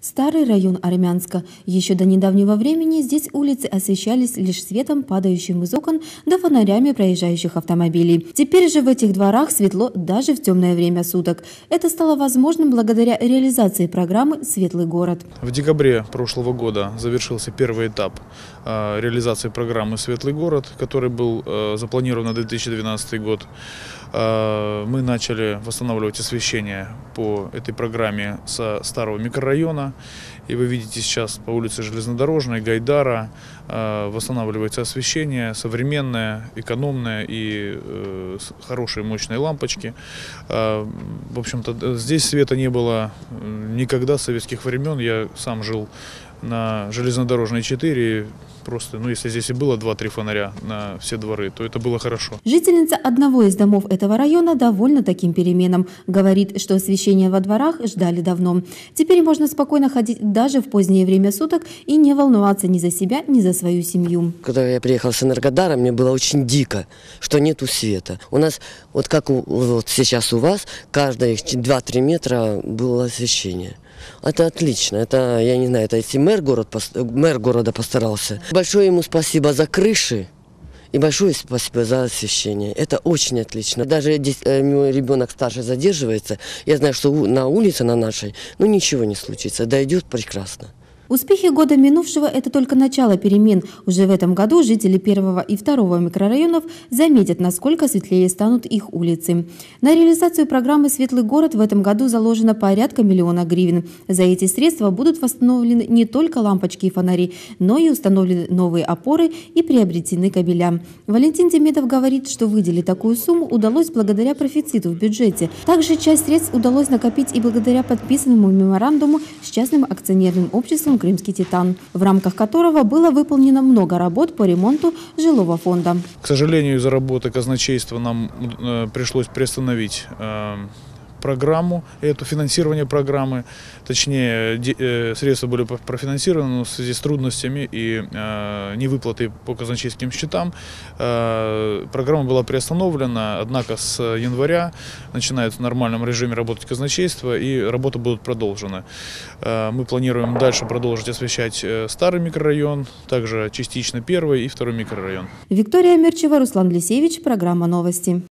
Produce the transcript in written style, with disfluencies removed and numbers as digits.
Старый район Армянска. Еще до недавнего времени здесь улицы освещались лишь светом, падающим из окон, да фонарями проезжающих автомобилей. Теперь же в этих дворах светло даже в темное время суток. Это стало возможным благодаря реализации программы «Светлый город». В декабре прошлого года завершился первый этап реализации программы «Светлый город», который был запланирован на 2012 год. Мы начали восстанавливать освещение по этой программе со старого микрорайона. И вы видите сейчас по улице Железнодорожной, Гайдара восстанавливается освещение, современное, экономное и хорошие мощные лампочки. В общем-то, здесь света не было никогда с советских времен. Я сам жил на Железнодорожной 4. Просто, если здесь и было 2-3 фонаря на все дворы, то это было хорошо. Жительница одного из домов этого района довольна таким переменам. Говорит, что освещение во дворах ждали давно. Теперь можно спокойно ходить даже в позднее время суток и не волноваться ни за себя, ни за свою семью. Когда я приехал с Энергодара, мне было очень дико, что нету света. У нас, вот как вот сейчас у вас, каждые 2-3 метра было освещение. Это отлично. Это, я не знаю, это если мэр города постарался. Большое ему спасибо за крыши и большое спасибо за освещение. Это очень отлично. Даже если мой ребенок старше задерживается, я знаю, что на улице, на нашей, ничего не случится. Дойдет прекрасно. Успехи года минувшего – это только начало перемен. Уже в этом году жители первого и второго микрорайонов заметят, насколько светлее станут их улицы. На реализацию программы «Светлый город» в этом году заложено порядка 1 000 000 гривен. За эти средства будут восстановлены не только лампочки и фонари, но и установлены новые опоры и приобретены кабеля. Валентин Демидов говорит, что выделить такую сумму удалось благодаря профициту в бюджете. Также часть средств удалось накопить и благодаря подписанному меморандуму с частным акционерным обществом «Крымский Титан», в рамках которого было выполнено много работ по ремонту жилого фонда. К сожалению, из-за работы казначейства нам пришлось приостановить программу, это финансирование программы, точнее средства были профинансированы, но в связи с трудностями и невыплатой по казначейским счетам программа была приостановлена, однако с января начинает в нормальном режиме работать казначейство и работы будут продолжены. Мы планируем дальше продолжить освещать старый микрорайон, также частично первый и второй микрорайон. Виктория Мерчева, Руслан Лисевич, программа «Новости».